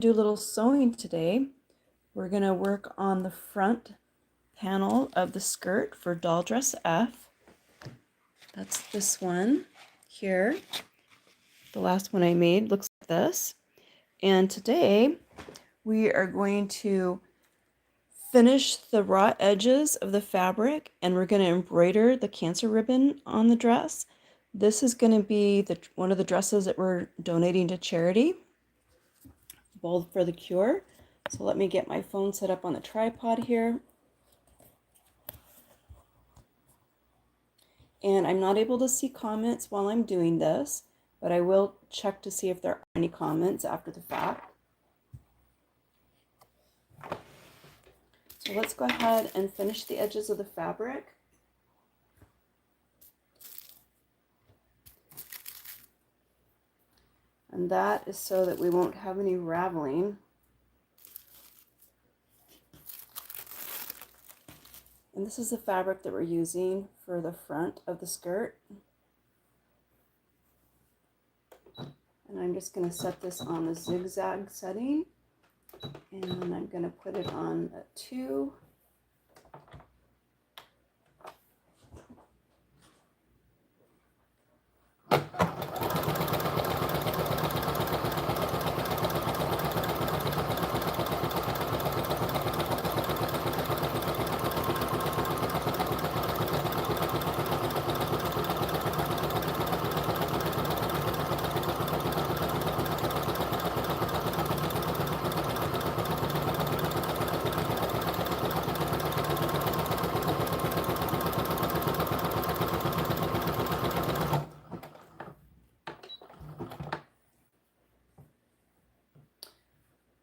Do a little sewing today. We're going to work on the front panel of the skirt for Doll Dress F. That's this one here. The last one I made looks like this. And today we are going to finish the raw edges of the fabric, and we're going to embroider the cancer ribbon on the dress. This is going to be one of the dresses that we're donating to charity, Bold for the Cure. So let me get my phone set up on the tripod here. And I'm not able to see comments while I'm doing this, but I will check to see if there are any comments after the fact. So let's go ahead and finish the edges of the fabric. And that is so that we won't have any raveling. And this is the fabric that we're using for the front of the skirt. And I'm just going to set this on the zigzag setting. And I'm going to put it on a 2.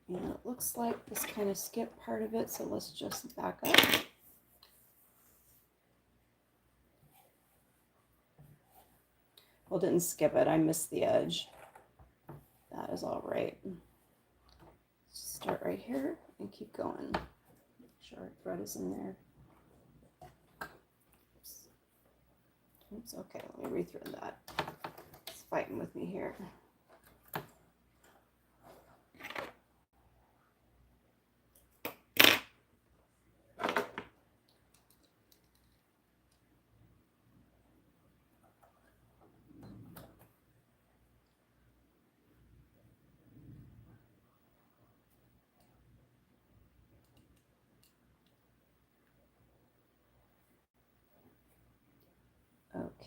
And it looks like this kind of skipped part of it, so let's just back up. Well, didn't skip it, I missed the edge. That is all right. Start right here and keep going. Make sure our thread is in there. Oops, okay, let me rethread that. It's fighting with me here.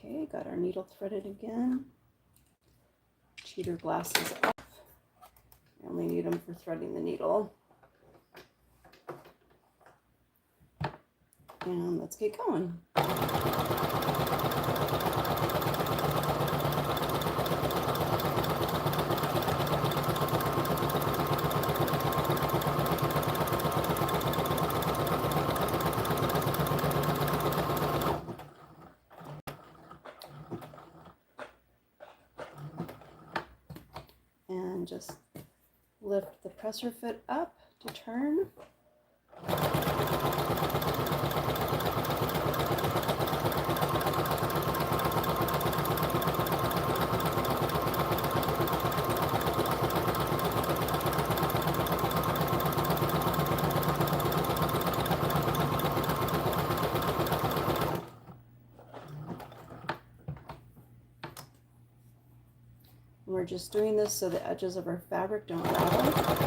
Okay, got our needle threaded again. Cheater glasses off. I only need them for threading the needle. And let's get going. And just lift the presser foot up to turn. We're just doing this so the edges of our fabric don't ravel.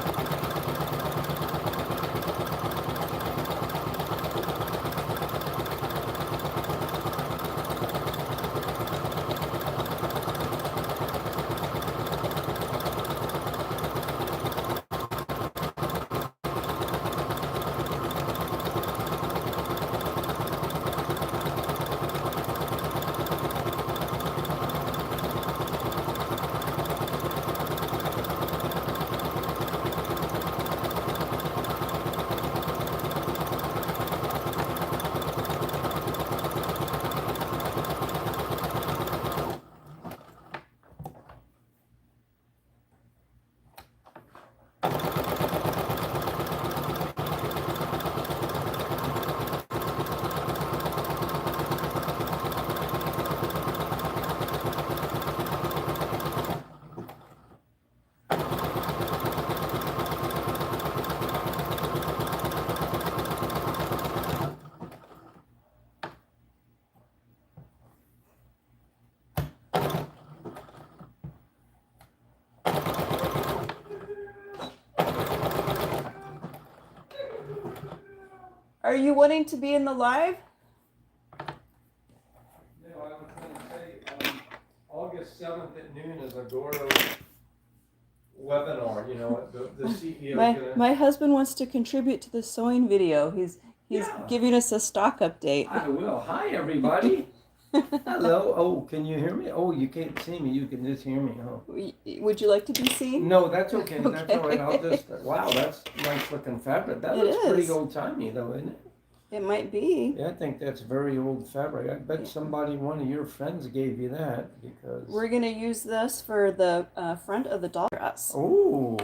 Are you wanting to be in the live? No, I was going to say, August 7th at noon is a Goro webinar, you know, the CEO My husband wants to contribute to the sewing video. He's giving us a stock update. I will. Hi, everybody. Hello. Oh, can you hear me? Oh, you can't see me. You can just hear me. Oh. Would you like to be seen? No, that's okay. That's all right. I'll just, wow, that's nice looking fabric. That looks pretty old timey though, isn't it? It might be. Yeah, I think that's very old fabric. I bet somebody, one of your friends gave you that because. We're gonna use this for the front of the doll dress. Oh.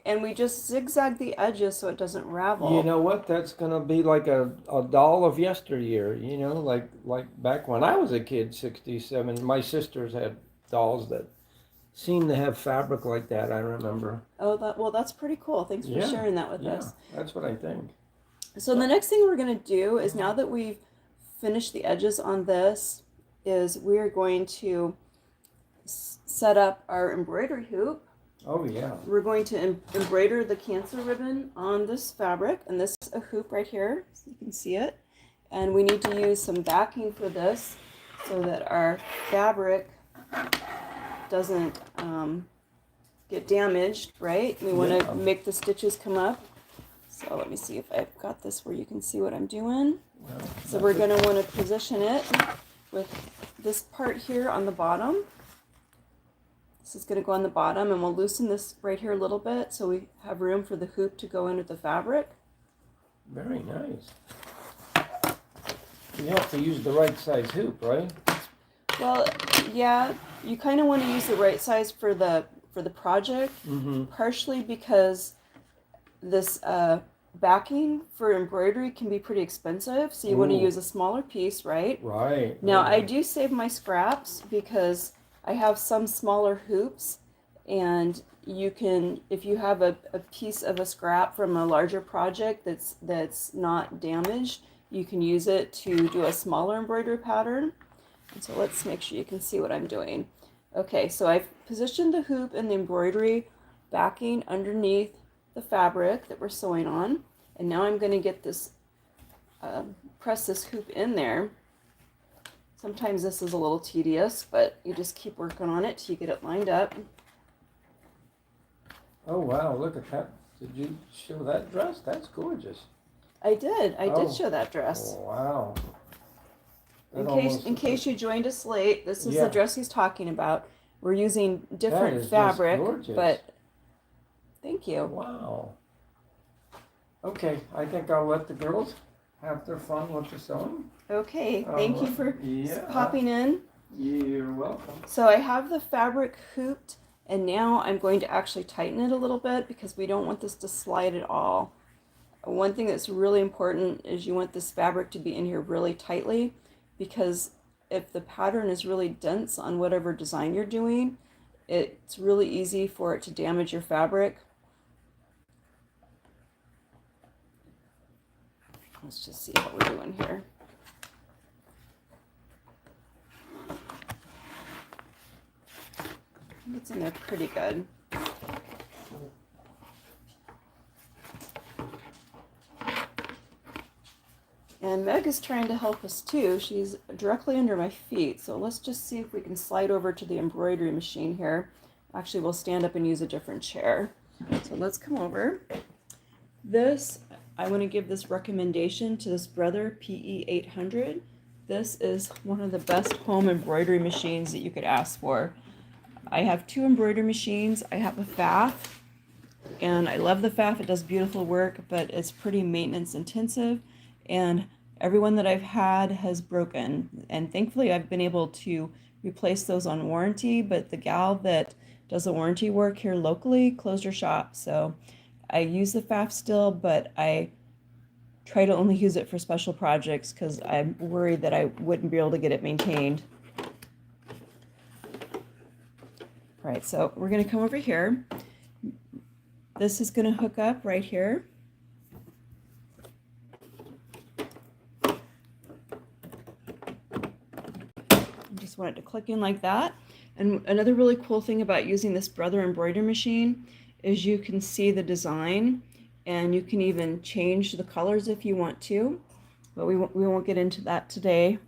And we just zigzag the edges so it doesn't ravel. You know what? That's gonna be like a doll of yesteryear. You know, like back when I was a kid, 67. My sisters had dolls that seemed to have fabric like that. I remember. Oh, well, that's pretty cool. Thanks for sharing that with us. That's what I think. So the next thing we're going to do is, now that we've finished the edges on this, is we're going to set up our embroidery hoop. Oh yeah. We're going to embroider the cancer ribbon on this fabric, and this is a hoop right here, so you can see it. And we need to use some backing for this so that our fabric doesn't get damaged, right? We want to make the stitches come up. So let me see if I've got this where you can see what I'm doing. So we're going to want to position it with this part here on the bottom. This is going to go on the bottom, and we'll loosen this right here a little bit so we have room for the hoop to go in with the fabric. Very nice. You have to use the right size hoop, right? Well, yeah, you kind of want to use the right size for the project, partially because this backing for embroidery can be pretty expensive, so you want to use a smaller piece, right? Right. Now, I do save my scraps because I have some smaller hoops, and you can, if you have a piece of a scrap from a larger project that's not damaged, you can use it to do a smaller embroidery pattern. And so let's make sure you can see what I'm doing. Okay, so I've positioned the hoop and the embroidery backing underneath the fabric that we're sewing on, and now I'm going to get this press this hoop in there. Sometimes this is a little tedious, but you just keep working on it till you get it lined up. Oh wow, look at that. Did you show that dress? That's gorgeous. I did show that dress. Oh, wow. In case you joined us late, this is the dress he's talking about. We're using different fabric, but thank you. Wow. Okay, I think I'll let the girls have their fun with the sewing. Okay, thank you for popping in. You're welcome. So I have the fabric hooped, and now I'm going to actually tighten it a little bit because we don't want this to slide at all. One thing that's really important is you want this fabric to be in here really tightly, because if the pattern is really dense on whatever design you're doing, it's really easy for it to damage your fabric. Let's just see what we're doing here. It's in there pretty good. And Meg is trying to help us too. She's directly under my feet. So let's just see if we can slide over to the embroidery machine here. Actually, we'll stand up and use a different chair. So let's come over. I want to give this recommendation to this Brother PE800. This is one of the best home embroidery machines that you could ask for. I have two embroidery machines. I have a Pfaff, and I love the Pfaff. It does beautiful work, but it's pretty maintenance intensive, and everyone that I've had has broken. And thankfully, I've been able to replace those on warranty, but the gal that does the warranty work here locally closed her shop. So I use the Pfaff still, but I try to only use it for special projects because I'm worried that I wouldn't be able to get it maintained. All right, so we're going to come over here. This is going to hook up right here. Just want it to click in like that. And another really cool thing about using this Brother embroidery machine is you can see the design, and you can even change the colors if you want to, but we won't get into that today.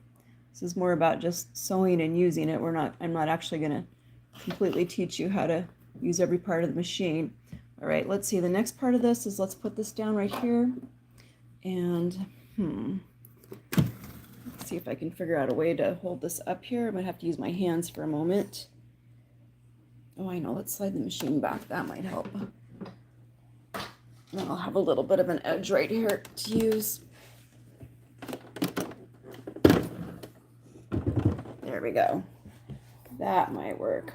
This is more about just sewing and using it. I'm not actually going to completely teach you how to use every part of the machine. All right, let's see. The next part of this is, let's put this down right here, and let's see if I can figure out a way to hold this up here. I'm gonna have to use my hands for a moment. Oh, I know. Let's slide the machine back. That might help. Then I'll have a little bit of an edge right here to use. There we go. That might work.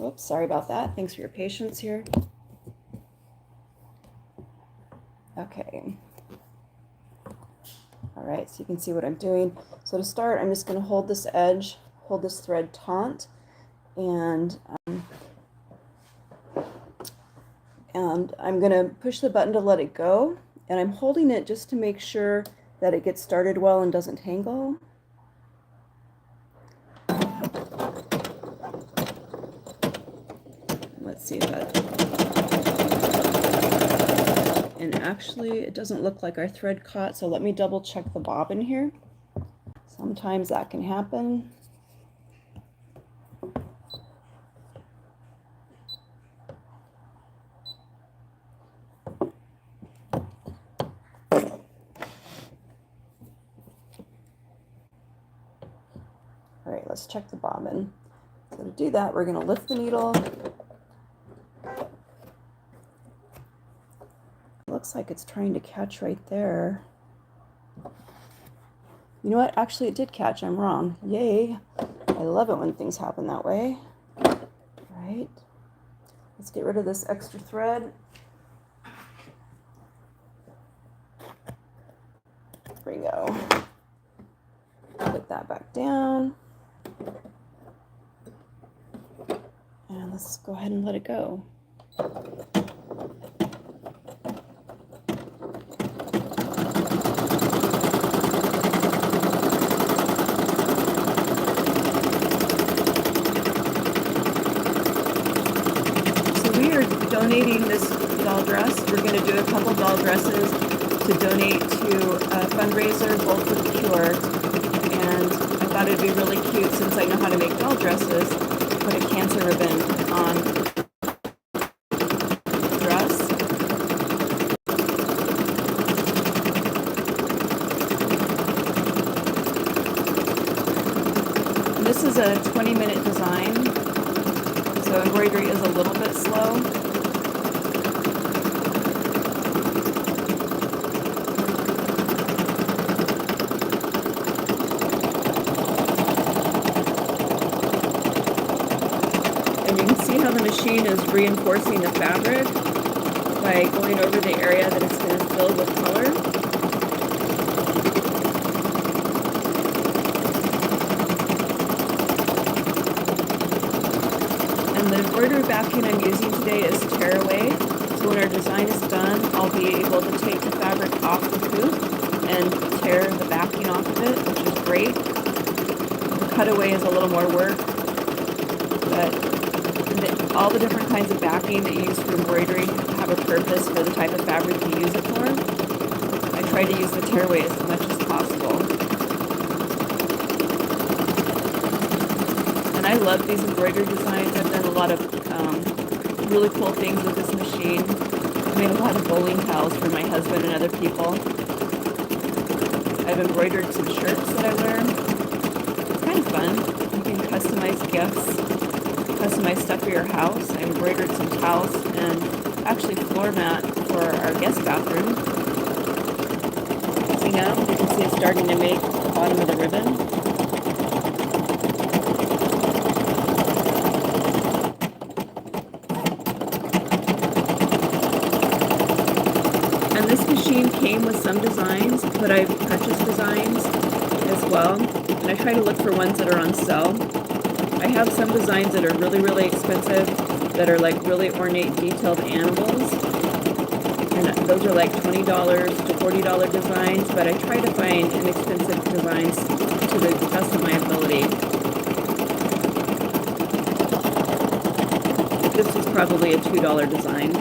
Oops, sorry about that. Thanks for your patience here. Okay. All right, so you can see what I'm doing. So to start, I'm just going to hold this edge, hold this thread taut, and I'm going to push the button to let it go, and I'm holding it just to make sure that it gets started well and doesn't tangle. Let's see if that, and actually it doesn't look like our thread caught, so let me double check the bobbin here. Sometimes that can happen. All right, let's check the bobbin. So to do that, we're going to lift the needle. Looks like it's trying to catch right there. You know what? Actually, it did catch. I'm wrong. Yay. I love it when things happen that way. All right. Let's get rid of this extra thread. There we go. Put that back down. And let's go ahead and let it go. Donating this doll dress. We're going to do a couple doll dresses to donate to a fundraiser, Bold for the Cure. And I thought it'd be really cute, since I know how to make doll dresses, to put a cancer ribbon on the dress. And this is a 20-minute design, so embroidery is a little bit slow. Machine is reinforcing the fabric by going over the area that it's going to fill with color. And the embroidery backing I'm using today is tearaway. So when our design is done, I'll be able to take the fabric off the hoop and tear the backing off of it, which is great. The cutaway is a little more work, but all the different kinds of backing that you use for embroidery have a purpose for the type of fabric you use it for. I try to use the tearaway as much as possible. And I love these embroidery designs. I've done a lot of really cool things with this machine. I made a lot of bowling towels for my husband and other people. I've embroidered some shirts that I wear. It's kind of fun. You can customize gifts. Customize stuff for your house. I embroidered some towels and actually floor mat for our guest bathroom. See now, you can see it's starting to make the bottom of the ribbon. And this machine came with some designs, but I've purchased designs as well. And I try to look for ones that are on sale. I have some designs that are really, really expensive, that are like really ornate, detailed animals. And those are like $20 to $40 designs, but I try to find inexpensive designs to the best of my ability. This is probably a $2 design.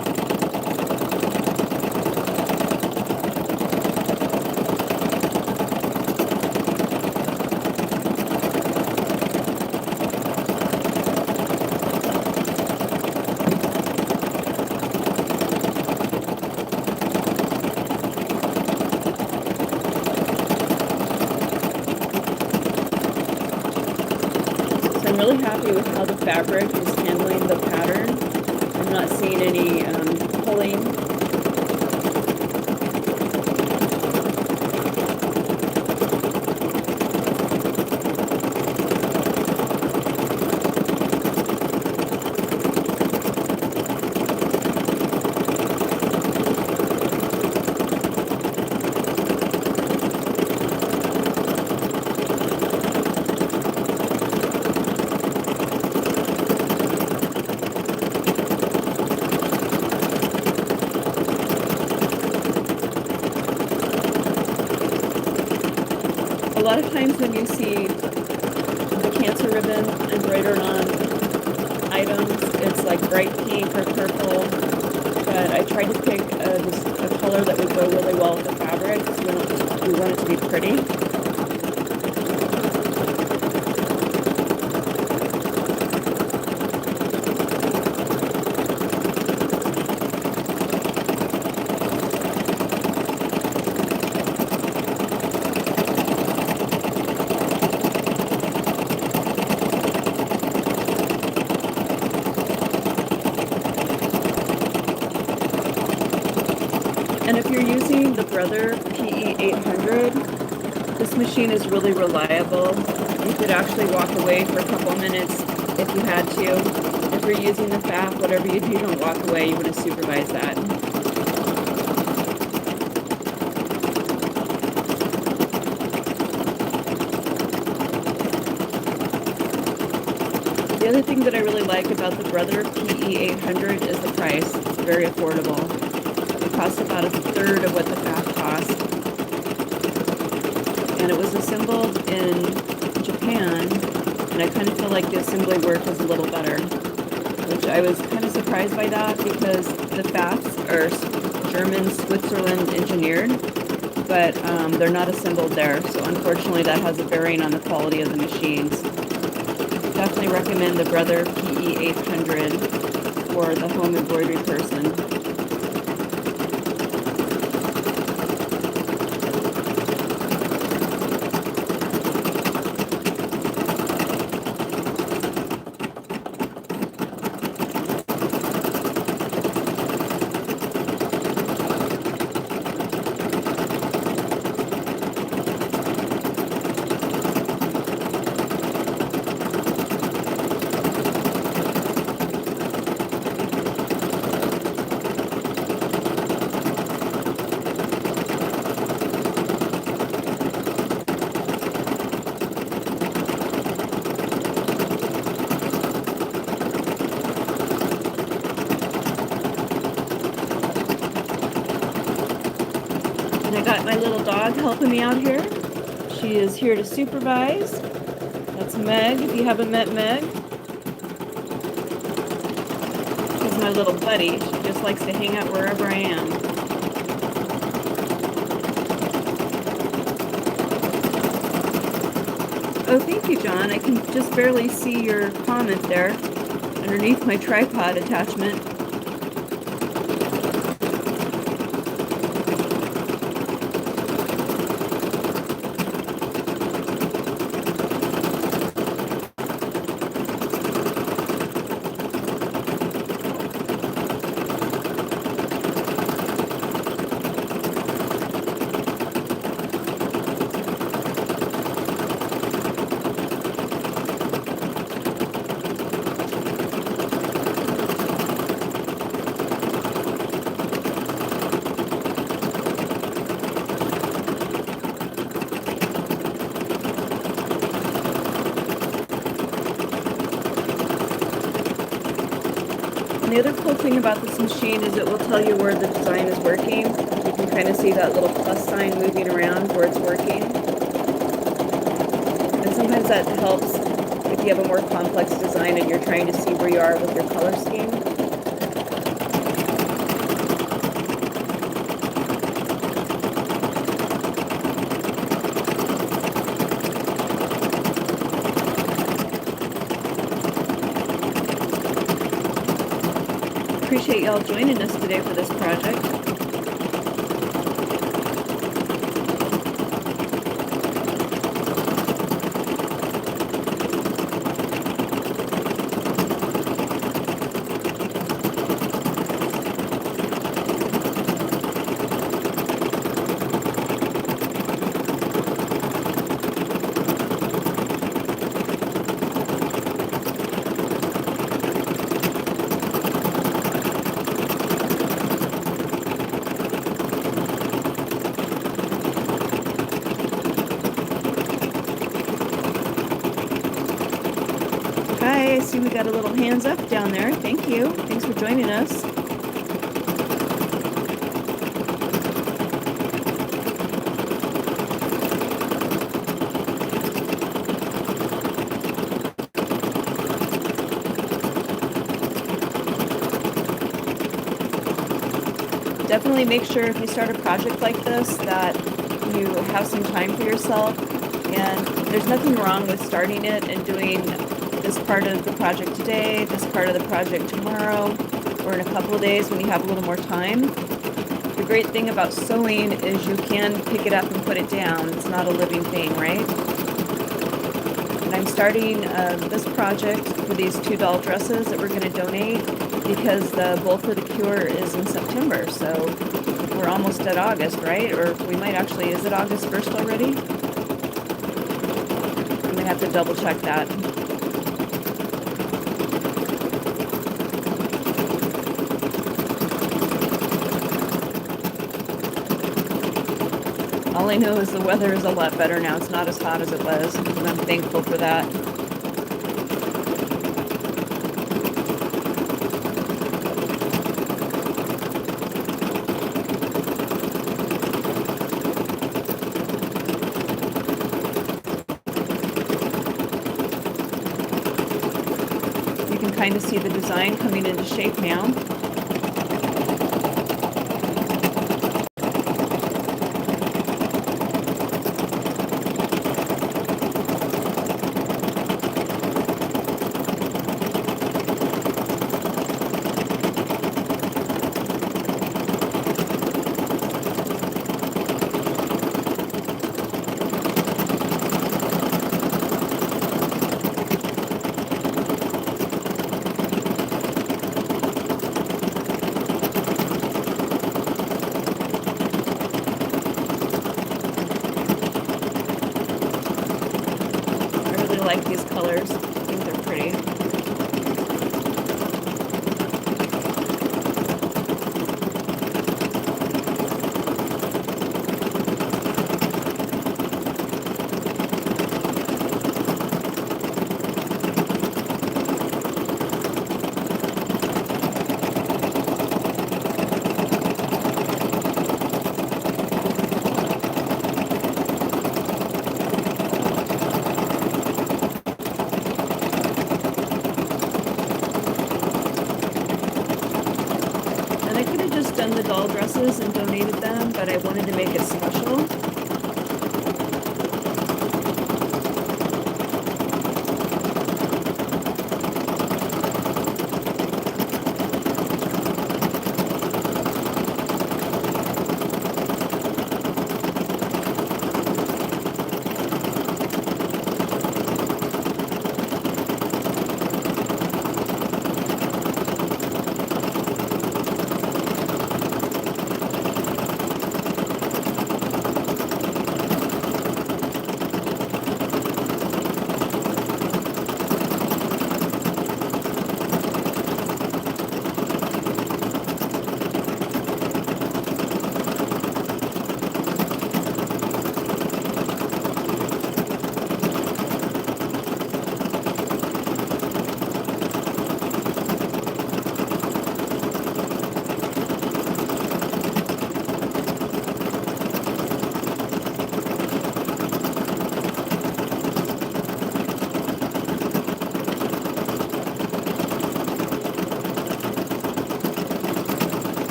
fabric is handling the pattern. I'm not seeing any pulling. A lot of times when you see the cancer ribbon embroidered on items, it's like bright pink or purple, but I tried to pick a color that would go really well with the fabric, so we want it to be pretty. And if you're using the Brother PE800, this machine is really reliable. You could actually walk away for a couple minutes if you had to. If you're using the FAF, whatever you do, don't walk away. You want to supervise that. The other thing that I really like about the Brother PE800 is the price. It's very affordable. It costs about a third of what the FAF cost. And it was assembled in Japan, and I kind of feel like the assembly work is a little better, which I was kind of surprised by that because the FAFs are German, Switzerland engineered, but they're not assembled there. So unfortunately that has a bearing on the quality of the machines. Definitely recommend the Brother PE800 for the home embroidery person. And I got my little dog helping me out here. She is here to supervise. That's Meg, if you haven't met Meg. She's my little buddy. She just likes to hang out wherever I am. Oh, thank you, John. I can just barely see your comment there underneath my tripod attachment. The other cool thing about this machine is it will tell you where the design is working. You can kind of see that little plus sign moving around where it's working. And sometimes that helps if you have a more complex design and you're trying to see where you are with your color scheme. Appreciate y'all joining us today for this project. see we got a little hands up down there. Thank you. Thanks for joining us. Definitely make sure if you start a project like this that you have some time for yourself, and there's nothing wrong with starting it and doing this part of the project today, this part of the project tomorrow, or in a couple of days when you have a little more time. The great thing about sewing is you can pick it up and put it down. It's not a living thing, right? And I'm starting this project for these 2 doll dresses that we're going to donate because the Bowl for the Cure is in September, so we're almost at August, right? Or we might actually, is it August 1st already? I'm gonna have to double check that. All I know is the weather is a lot better now. It's not as hot as it was, and I'm thankful for that. Kind of see the design coming into shape now. Like these colors. I think they're pretty. Done the doll dresses and donated them, but I wanted to make it special.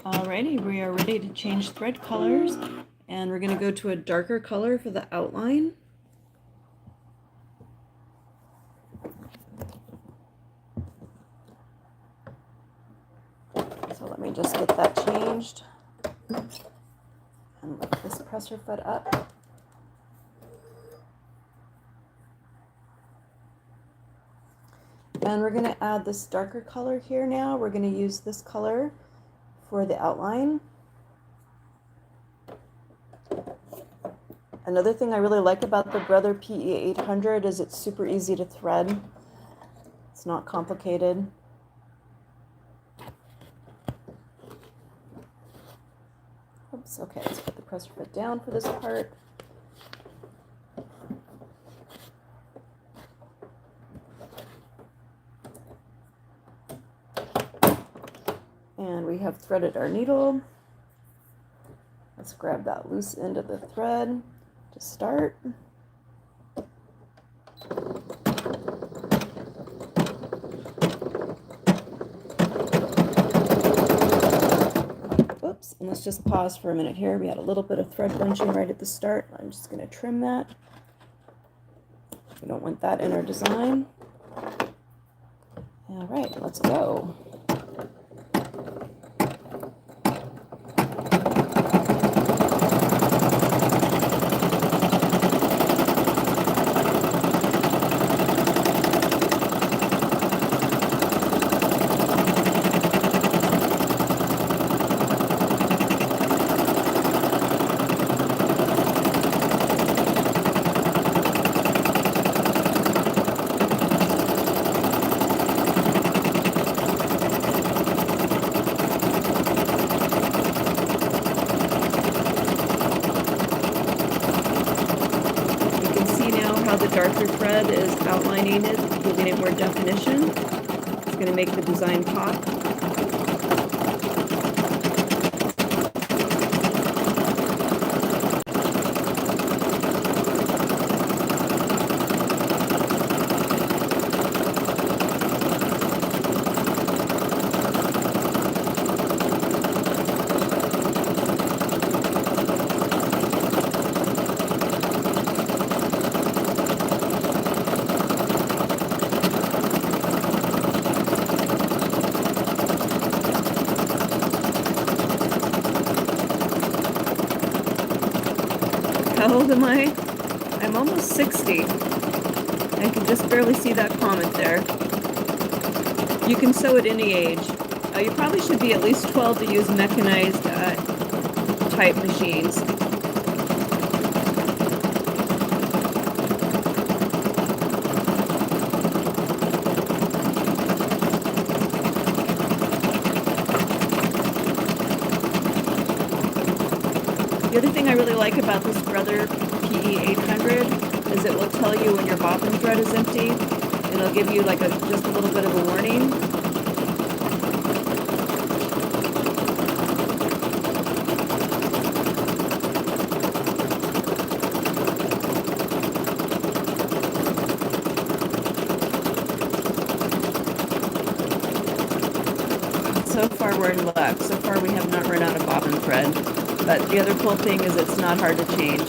Alrighty, we are ready to change thread colors, and we're going to go to a darker color for the outline. So let me just get that changed and lift this presser foot up. And we're going to add this darker color here now. We're going to use this color for the outline. Another thing I really like about the Brother PE800 is it's super easy to thread. It's not complicated. Oops, okay, let's put the presser foot down for this part. And we have threaded our needle. Let's grab that loose end of the thread to start. Oops, and let's just pause for a minute here. We had a little bit of thread bunching right at the start. I'm just going to trim that. We don't want that in our design. All right, let's go. The darker thread is outlining it, giving it more definition. It's going to make the design pop. How old am I? I'm almost 60. I can just barely see that comment there. You can sew at any age. You probably should be at least 12 to use mechanized type machines. The other thing I really like about this Brother PE800 is it will tell you when your bobbin thread is empty, and it'll give you like just a little bit of a warning. So far we're in luck. So far we have not run out of bobbin thread. But the other cool thing is it's not hard to change.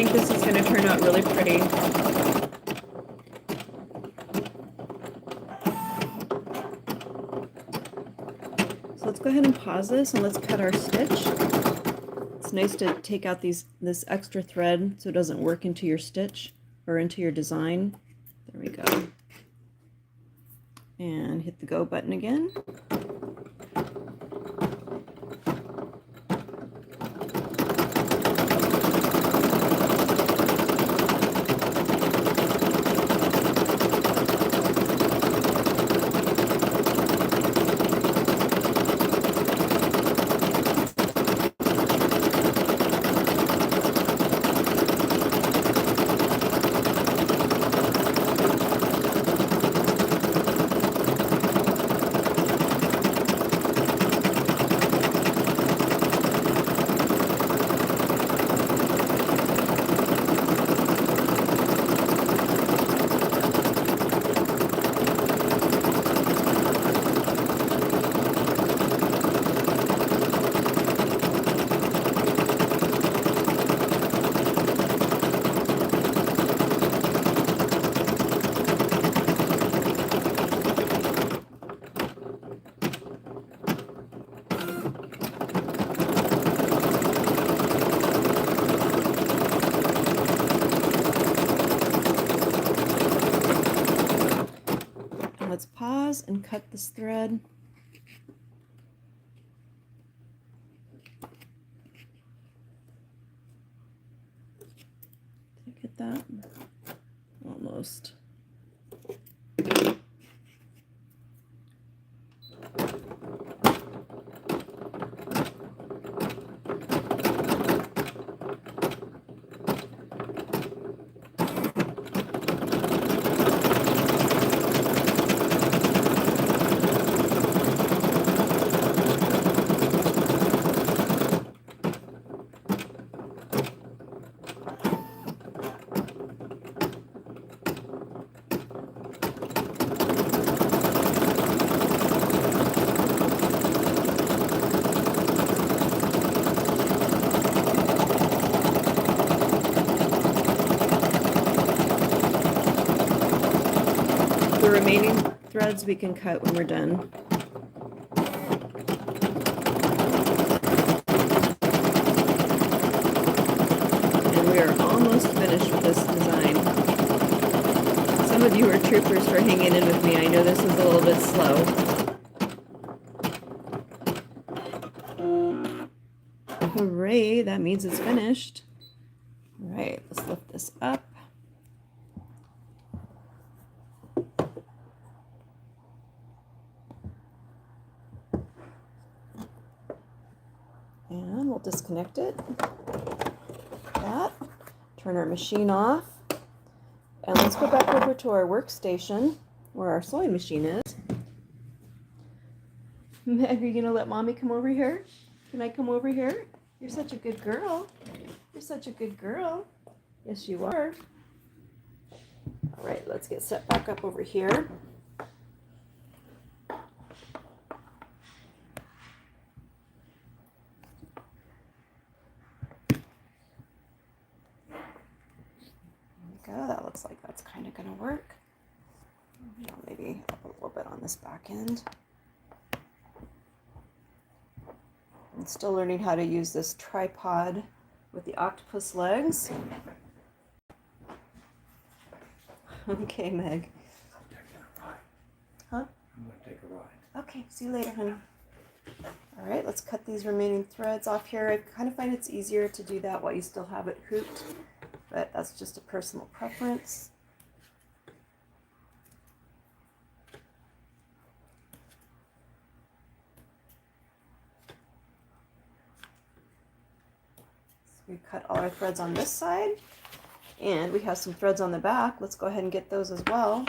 think this is going to turn out really pretty. So let's go ahead and pause this and let's cut our stitch. It's nice to take out this extra thread so it doesn't work into your stitch or into your design. There we go. And hit the go button again. Let's pause and cut this thread. Did I get that? Almost. The remaining threads we can cut when we're done. And we are almost finished with this design. Some of you are troopers for hanging in with me. I know this is a little bit slow. Hooray, that means it's finished. All right, let's lift this up. And we'll disconnect it. That. Turn our machine off. And let's go back over to our workstation where our sewing machine is. Meg, are you gonna let mommy come over here? Can I come over here? You're such a good girl. You're such a good girl. Yes, you are. All right, let's get set back up over here. Go. That looks like that's kind of going to work. Maybe a little bit on this back end. I'm still learning how to use this tripod with the octopus legs. Okay, Meg. Huh? I'm going to take a ride. Okay, see you later, honey. All right, let's cut these remaining threads off here. I kind of find it's easier to do that while you still have it hooped, but that's just a personal preference. So we cut all our threads on this side, and we have some threads on the back. Let's go ahead and get those as well.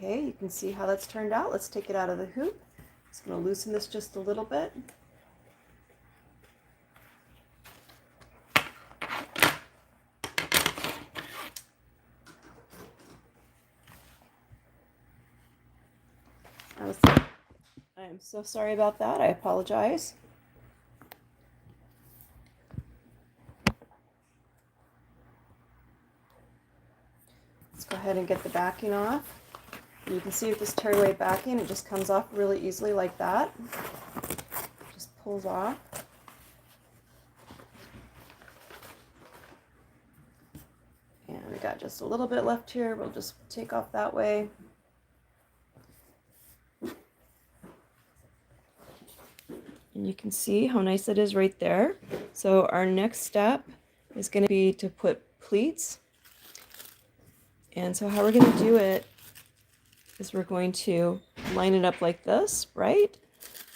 Okay, you can see how that's turned out. Let's take it out of the hoop. Just going to loosen this just a little bit. I'm so sorry about that. I apologize. Let's go ahead and get the backing off. And you can see with this tearaway backing, it just comes off really easily like that. Just pulls off. And we got just a little bit left here. We'll just take off that way. And you can see how nice it is right there. So our next step is going to be to put pleats. And so how we're going to do it is we're going to line it up like this, right?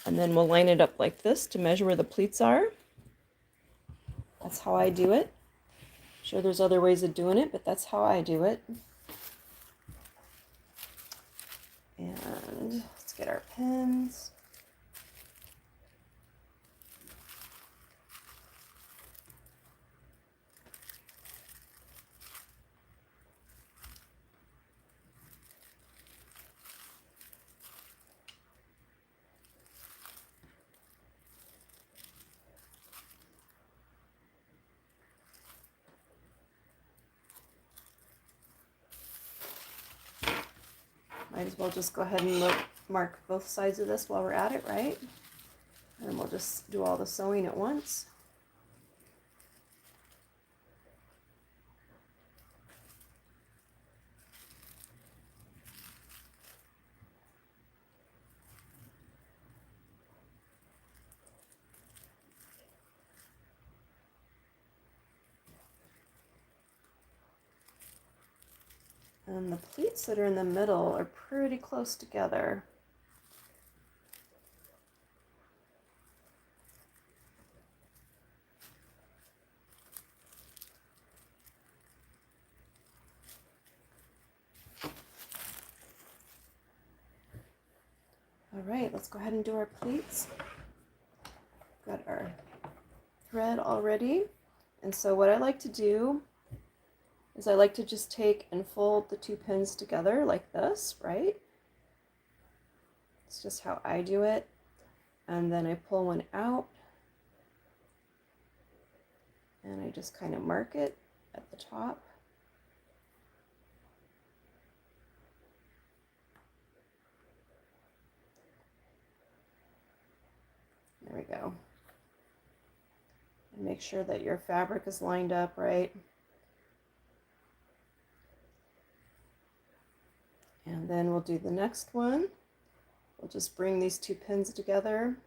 And then we'll line it up like this to measure where the pleats are. That's how I do it. I'm sure there's other ways of doing it, but that's how I do it. And let's get our pins. Might as well just go ahead and mark both sides of this while we're at it, right? And then we'll just do all the sewing at once. And the pleats that are in the middle are pretty close together. All right, let's go ahead and do our pleats. Got our thread already. And so what I like to do is I like to just take and fold the two pins together like this, right? It's just how I do it. And then I pull one out and I just kind of mark it at the top. There we go. And make sure that your fabric is lined up right. And then we'll do the next one. We'll just bring these two pins together.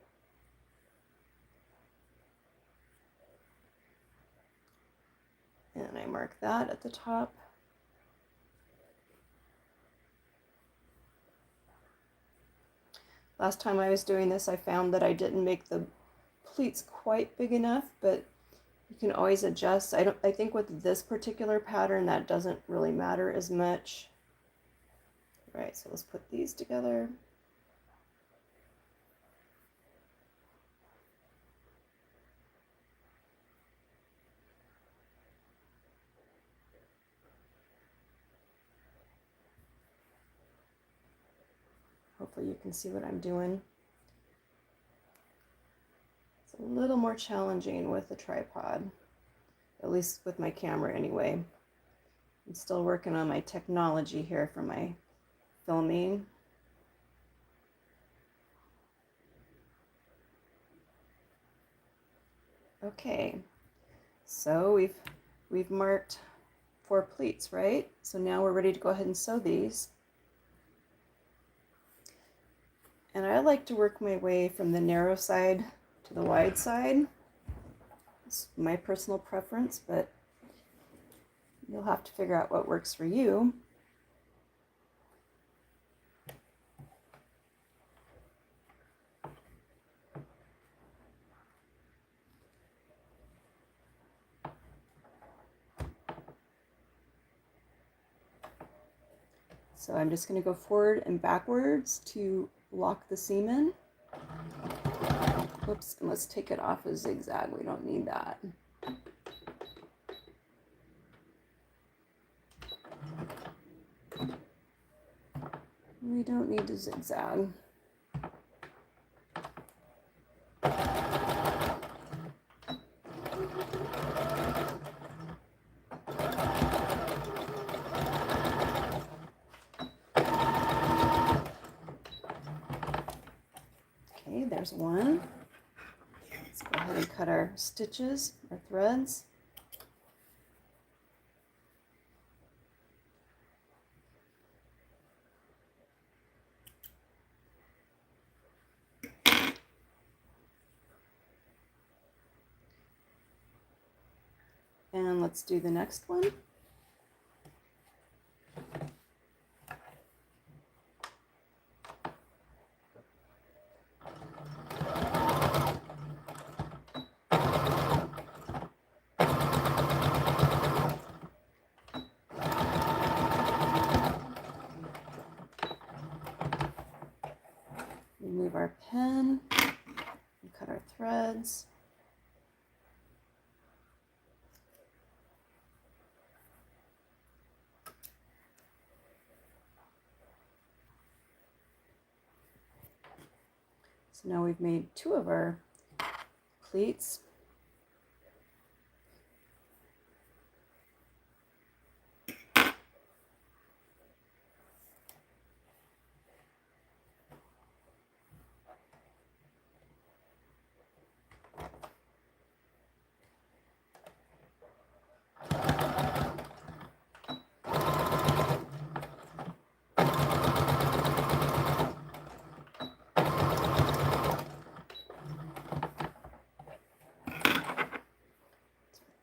And I mark that at the top. Last time I was doing this, I found that I didn't make the pleats quite big enough, but you can always adjust. I think with this particular pattern, that doesn't really matter as much. Right, so let's put these together. Hopefully you can see what I'm doing. It's a little more challenging with the tripod, at least with my camera anyway. I'm still working on my technology here for my filming. Okay, so we've marked 4 pleats, right? So now we're ready to go ahead and sew these. And I like to work my way from the narrow side to the wide side. It's my personal preference, but you'll have to figure out what works for you. So I'm just going to go forward and backwards to lock the seam in. Whoops, and let's take it off a zigzag. We don't need that. We don't need to zigzag. There's one. Let's go ahead and cut our stitches, our threads. And let's do the next one. Remove our pin and cut our threads. So now we've made 2 of our pleats.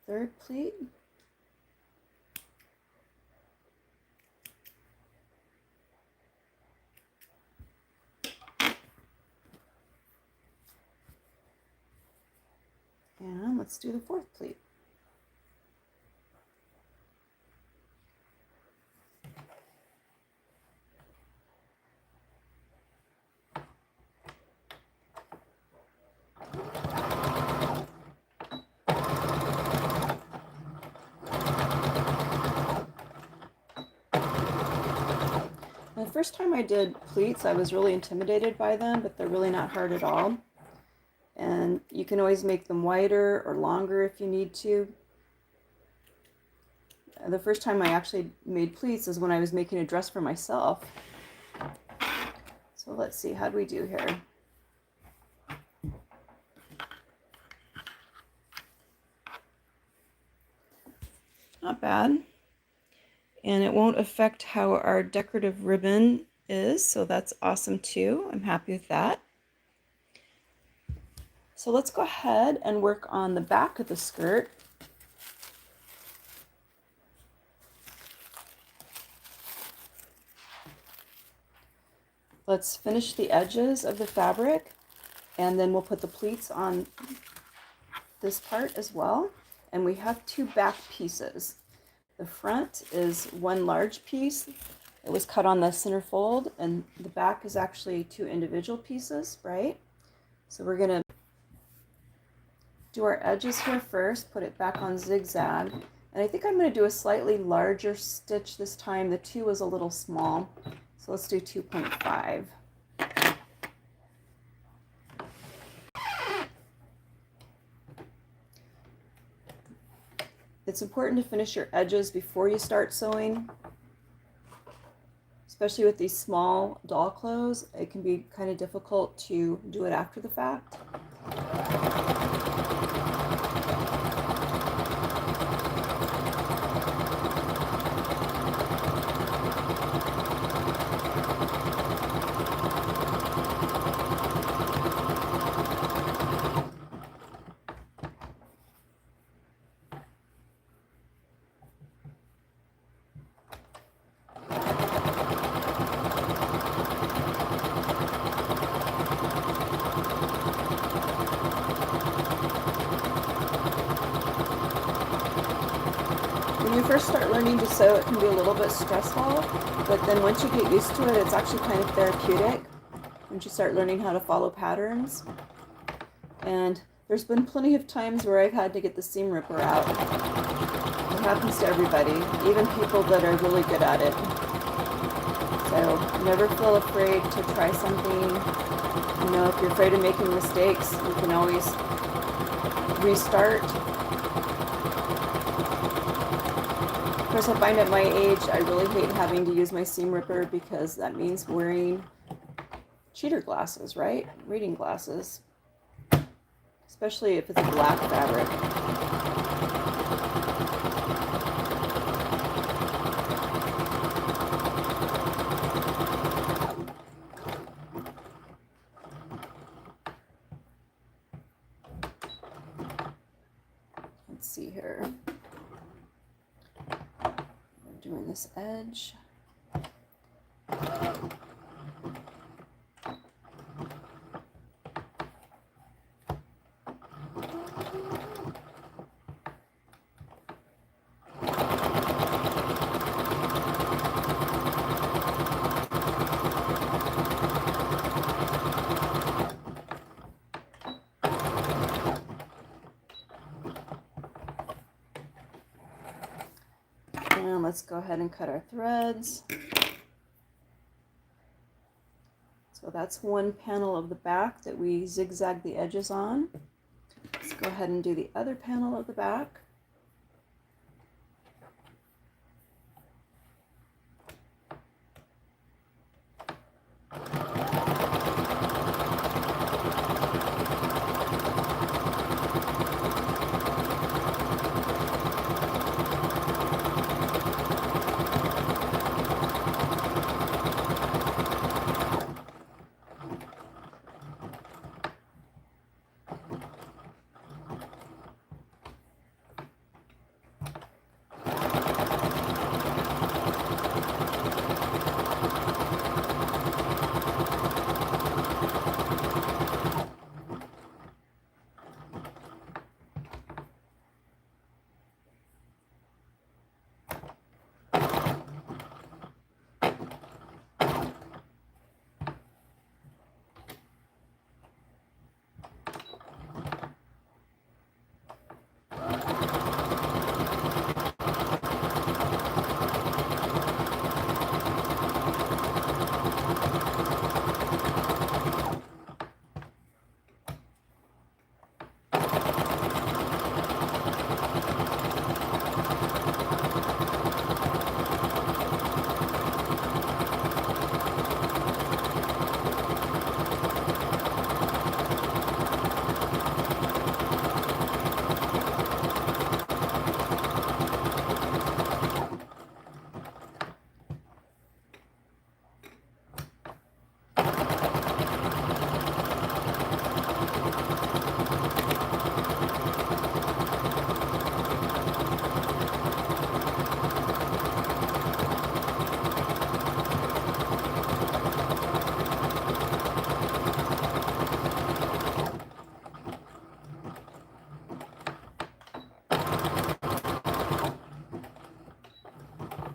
Third pleat. And let's do the 4th pleat. The first time I did pleats, I was really intimidated by them, but they're really not hard at all. And you can always make them wider or longer if you need to. The first time I actually made pleats is when I was making a dress for myself. So let's see, how do we do here? Not bad. And it won't affect how our decorative ribbon is, so that's awesome too. I'm happy with that. So let's go ahead and work on the back of the skirt. Let's finish the edges of the fabric, and then we'll put the pleats on this part as well. And we have 2 back pieces. The front is 1 large piece. It was cut on the center fold, and the back is actually 2 individual pieces, right? So we're gonna do our edges here first, put it back on zigzag. And I think I'm gonna do a slightly larger stitch this time. The 2 was a little small, so let's do 2.5. It's important to finish your edges before you start sewing, especially with these small doll clothes. It can be kind of difficult to do it after the fact. When you first start learning to sew, it can be a little bit stressful, but then once you get used to it, it's actually kind of therapeutic once you start learning how to follow patterns. And there's been plenty of times where I've had to get the seam ripper out. It happens to everybody, even people that are really good at it. So never feel afraid to try something. You know, if you're afraid of making mistakes, you can always restart. Of course, I find at my age, I really hate having to use my seam ripper because that means wearing cheater glasses, right? Reading glasses. Especially if it's a black fabric. Let's see here. We're doing this edge. And let's go ahead and cut our threads. So that's one panel of the back that we zigzag the edges on. Let's go ahead and do the other panel of the back.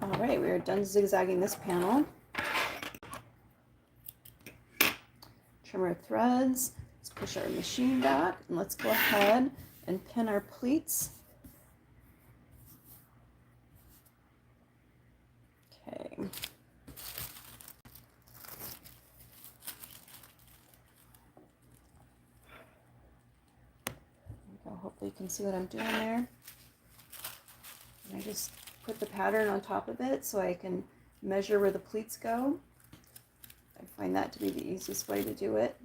Alright, we are done zigzagging this panel. Trim our threads. Let's push our machine back and let's go ahead and pin our pleats. Okay. Hopefully you can see what I'm doing there. And I just put the pattern on top of it so I can measure where the pleats go. I find that to be the easiest way to do it.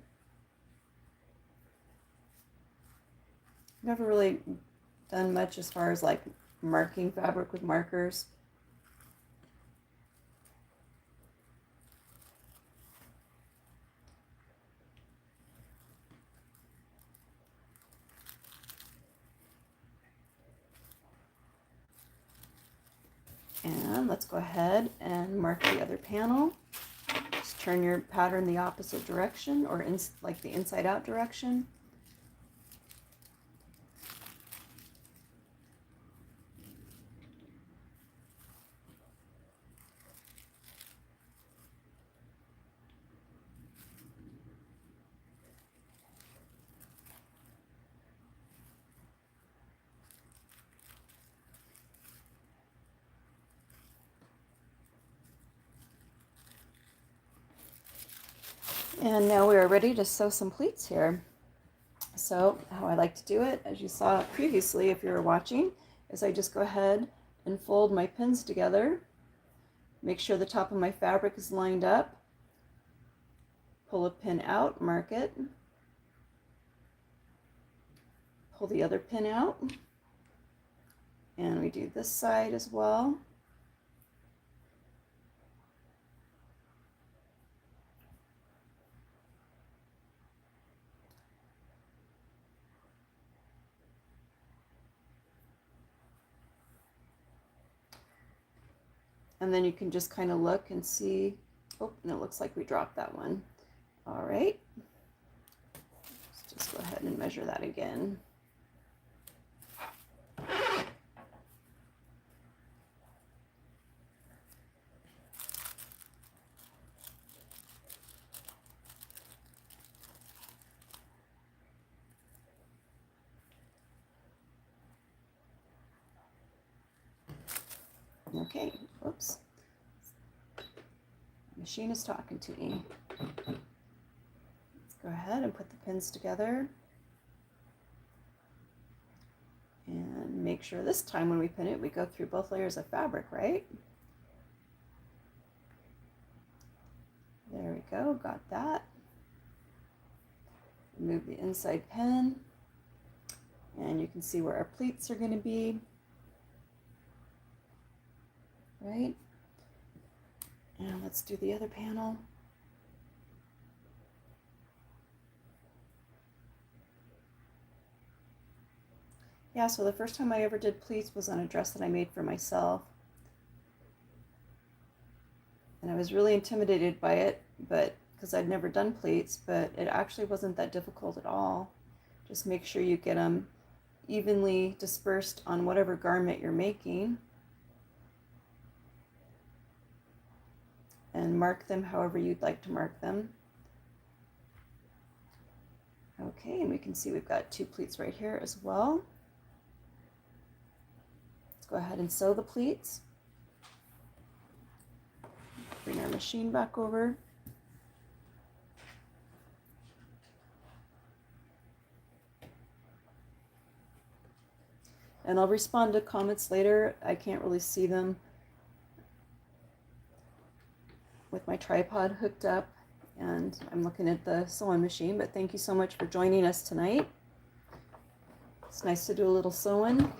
I've never really done much as far as like marking fabric with markers. And let's go ahead and mark the other panel. Just turn your pattern the opposite direction, or like the inside out direction. And now we are ready to sew some pleats here. So how I like to do it, as you saw previously if you were watching, is I just go ahead and fold my pins together, make sure the top of my fabric is lined up, pull a pin out, mark it, pull the other pin out, and we do this side as well. And then you can just kind of look and see, oh, and it looks like we dropped that one. All right, let's just go ahead and measure that again. Okay, whoops. Machine is talking to me. Let's go ahead and put the pins together. And make sure this time when we pin it, we go through both layers of fabric, right? There we go, got that. Remove the inside pin. And you can see where our pleats are going to be. Right? And let's do the other panel. Yeah, so the first time I ever did pleats was on a dress that I made for myself. And I was really intimidated by it, but because I'd never done pleats, but it actually wasn't that difficult at all. Just make sure you get them evenly dispersed on whatever garment you're making. And mark them however you'd like to mark them. Okay, and we can see we've got 2 pleats right here as well. Let's go ahead and sew the pleats. Bring our machine back over. And I'll respond to comments later. I can't really see them with my tripod hooked up, and I'm looking at the sewing machine, but thank you so much for joining us tonight. It's nice to do a little sewing.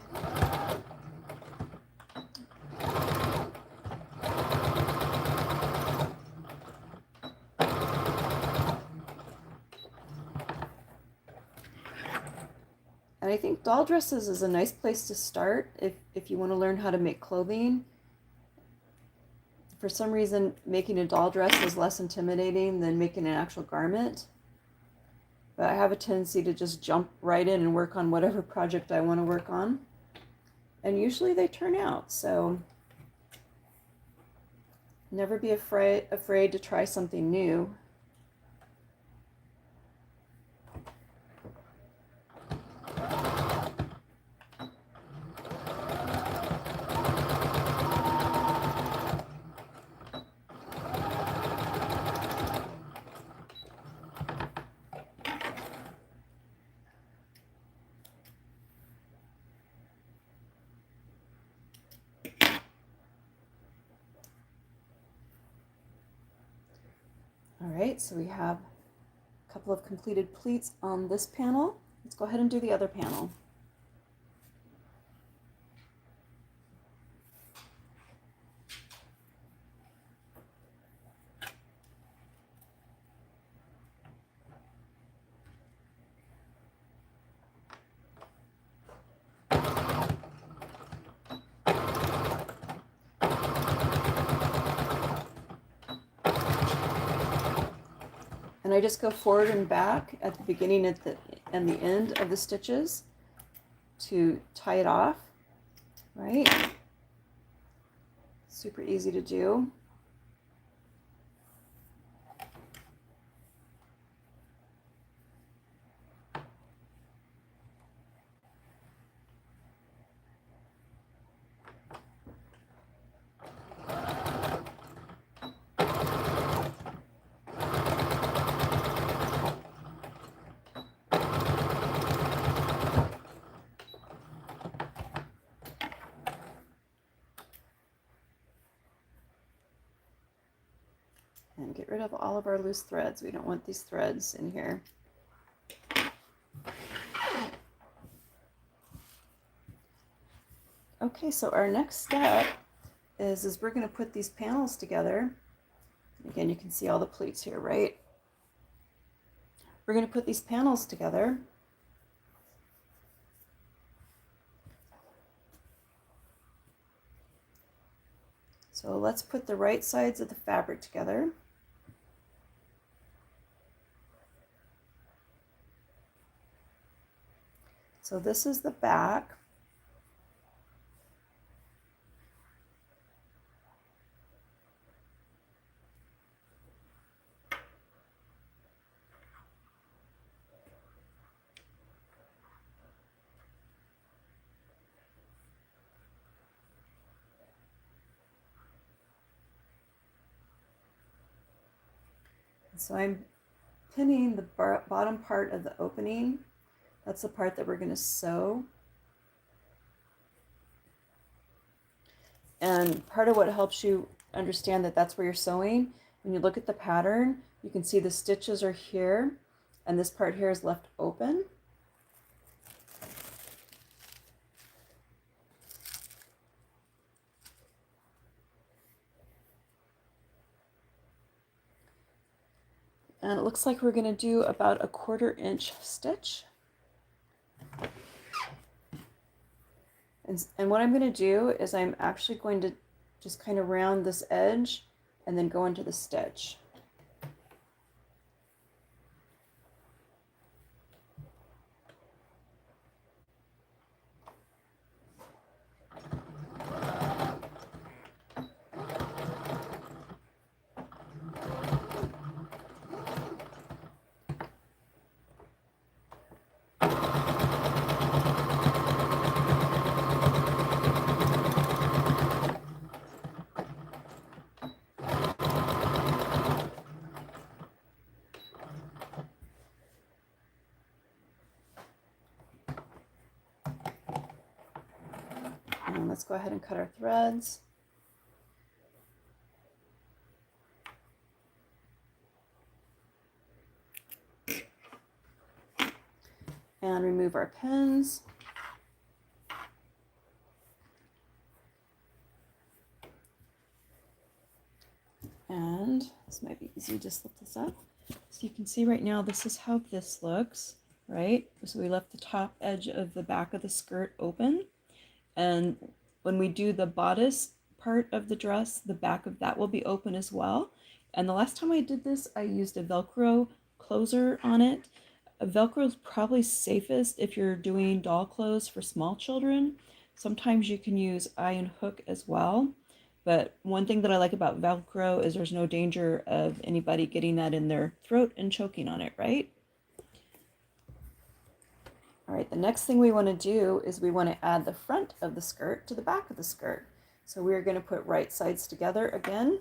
And I think doll dresses is a nice place to start if you want to learn how to make clothing. For some reason, making a doll dress is less intimidating than making an actual garment. But I have a tendency to just jump right in and work on whatever project I want to work on. And usually they turn out, so never be afraid to try something new. All right, so we have a couple of completed pleats on this panel. Let's go ahead and do the other panel. And I just go forward and back at the beginning and the end of the stitches to tie it off, right? Super easy to do. And get rid of all of our loose threads. We don't want these threads in here. Okay, so our next step is we're going to put these panels together. Again, you can see all the pleats here, right? We're going to put these panels together. So let's put the right sides of the fabric together. So this is the back. So I'm pinning the bottom part of the opening. That's the part that we're going to sew. And part of what helps you understand that that's where you're sewing, when you look at the pattern, you can see the stitches are here, and this part here is left open. And it looks like we're going to do about a 1/4 inch stitch. And what I'm going to do is I'm actually going to just kind of round this edge and then go into the stitch. And let's go ahead and cut our threads. And remove our pins. And this might be easy, just lift this up. So you can see right now, this is how this looks, right? So we left the top edge of the back of the skirt open. And when we do the bodice part of the dress, the back of that will be open as well. And the last time I did this, I used a Velcro closer on it. A Velcro is probably safest if you're doing doll clothes for small children. Sometimes you can use eye and hook as well. But one thing that I like about Velcro is there's no danger of anybody getting that in their throat and choking on it, right? All right, the next thing we want to do is we want to add the front of the skirt to the back of the skirt. So we're going to put right sides together again.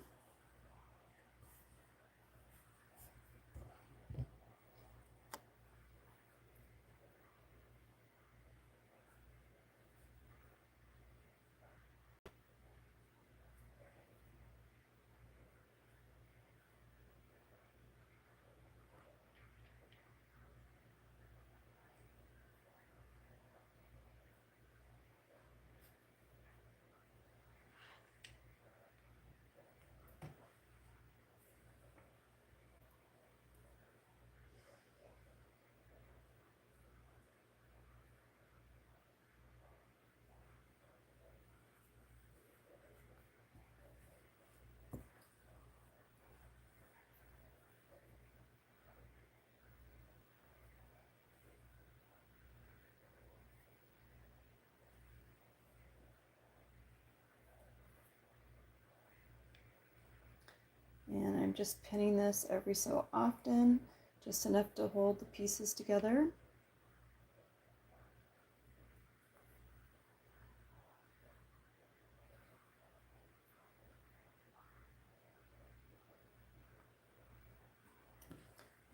And I'm just pinning this every so often, just enough to hold the pieces together.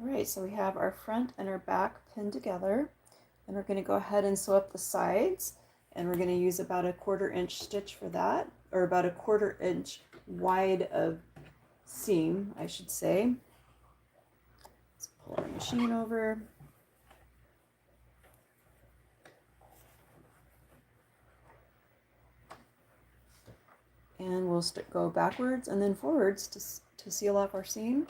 All right, so we have our front and our back pinned together, and we're going to go ahead and sew up the sides, and we're going to use about a 1/4 inch stitch for that, or about a 1/4 inch wide of seam, I should say. Let's pull our machine over. And we'll go backwards and then forwards to seal off our seam.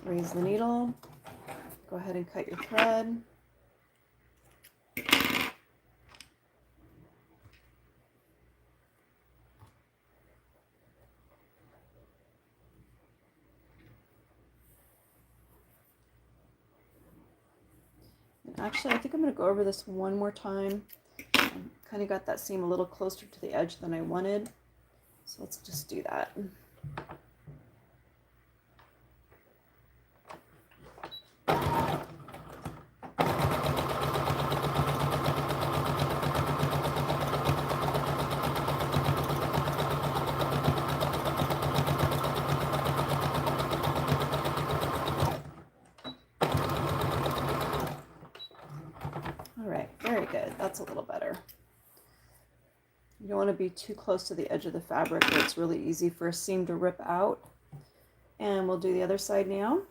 Raise the needle, go ahead and cut your thread. And actually, I think I'm going to go over this one more time. I kind of got that seam a little closer to the edge than I wanted, so let's just do that. All right, very good. That's a little better. You don't want to be too close to the edge of the fabric where it's really easy for a seam to rip out. And we'll do the other side now.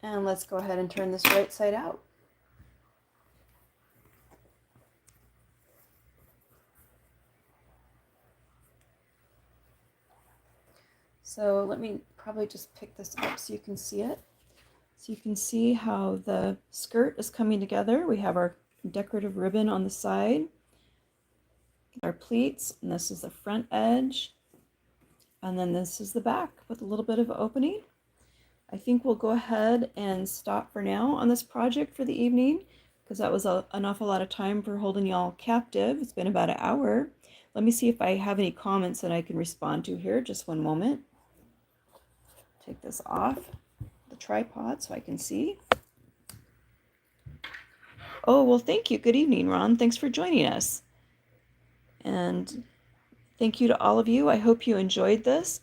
And let's go ahead and turn this right side out. So let me probably just pick this up so you can see it. So you can see how the skirt is coming together. We have our decorative ribbon on the side, our pleats, and this is the front edge. And then this is the back with a little bit of opening. I think we'll go ahead and stop for now on this project for the evening because that was an awful lot of time for holding y'all captive. It's been about an hour. Let me see if I have any comments that I can respond to here. Just one moment. Take this off the tripod so I can see. Oh, well, thank you. Good evening, Ron. Thanks for joining us. And thank you to all of you. I hope you enjoyed this.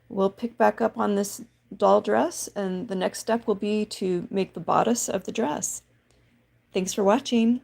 We'll pick back up on this doll dress, and the next step will be to make the bodice of the dress. Thanks for watching.